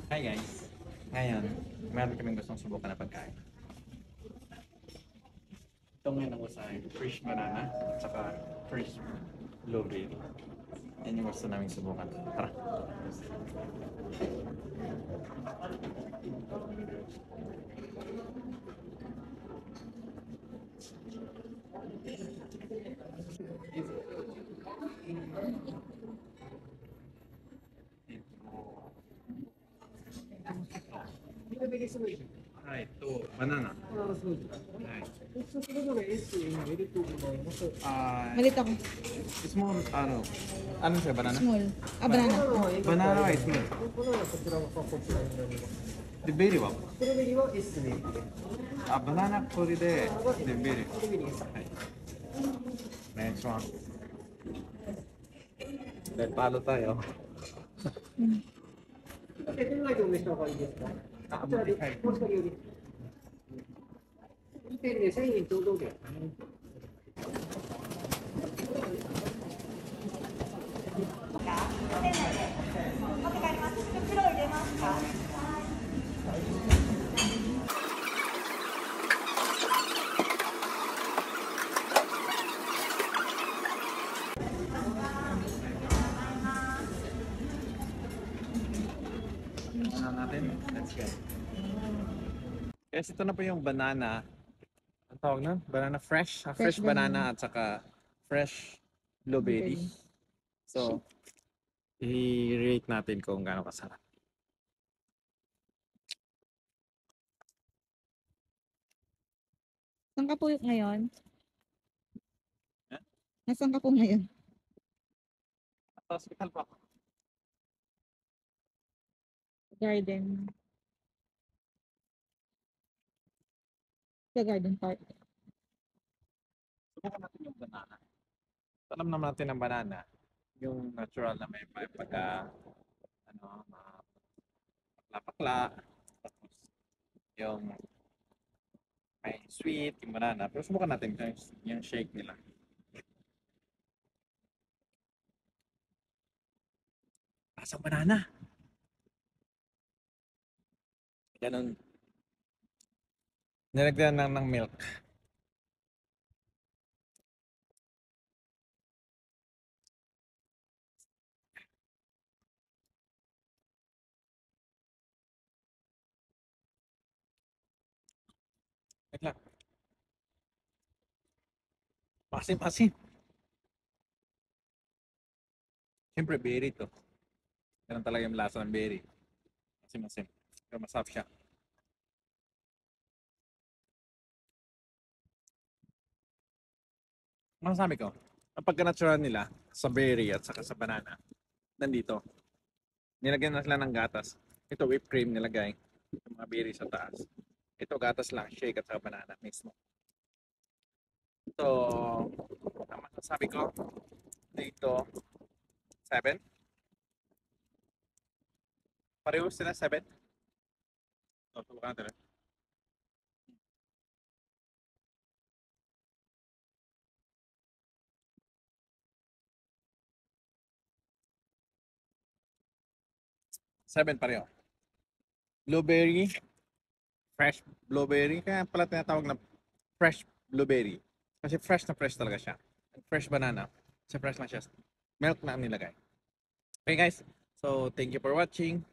Hi guys! Ngayon, meron kaming gustong subukan na pagkain. Ito ngayon ang usahin, fresh banana at saka fresh blueberry. Yan yung gusto namin subukan. Tara! Hai, ito, banana. Hai. Malit ako. Small, ano siya, banana? Small. Ah, banana. Bananaは small. で、ベリーはバナナこれで、ベリー。はい。Next one. Dahil palo tayo. 手前でお召し上がりですか。こちらでお下げより。2点で1000円ちょうどで。Natin. Let's go. Guys, ito na po yung banana. Ang tawag na? Banana fresh. Fresh banana at saka fresh blueberry. So, i-rate natin kung gaano kasarap. Saan ka po ngayon? Huh? Nasaan ka po ngayon? Sa hospital pa ako. Garden. Sa garden park. Subukan natin yung banana. Alam naman natin ang banana. Yung natural na may pagka pakla-pakla. Tapos yung may sweet, yung banana. Pero subukan natin yung shake nila. Lasang banana. Ganun. Nilagyan lang ng milk. Wait lang. Masim-masim. Siyempre, berry to. Ganun talaga yung lasa ng berry. Masim-masim. Pero masarap siya. Masasabi ko, ang pagka-natural nila sa berry at saka sa banana, nandito. Nilagyan na sila ng gatas. Ito, whipped cream nilagay. Yung mga berry sa taas. Ito, gatas lang, shake at saka banana mismo. Ito, ang masasabi ko, dito, 7. Pareho sila 7. So, subukan natin. 7 pareho. Blueberry, fresh blueberry. Kaya pala tinatawag na fresh blueberry. Kasi fresh na fresh talaga siya. Fresh banana. Kasi fresh lang siya. Milk na ang nilagay. Okay guys, so thank you for watching.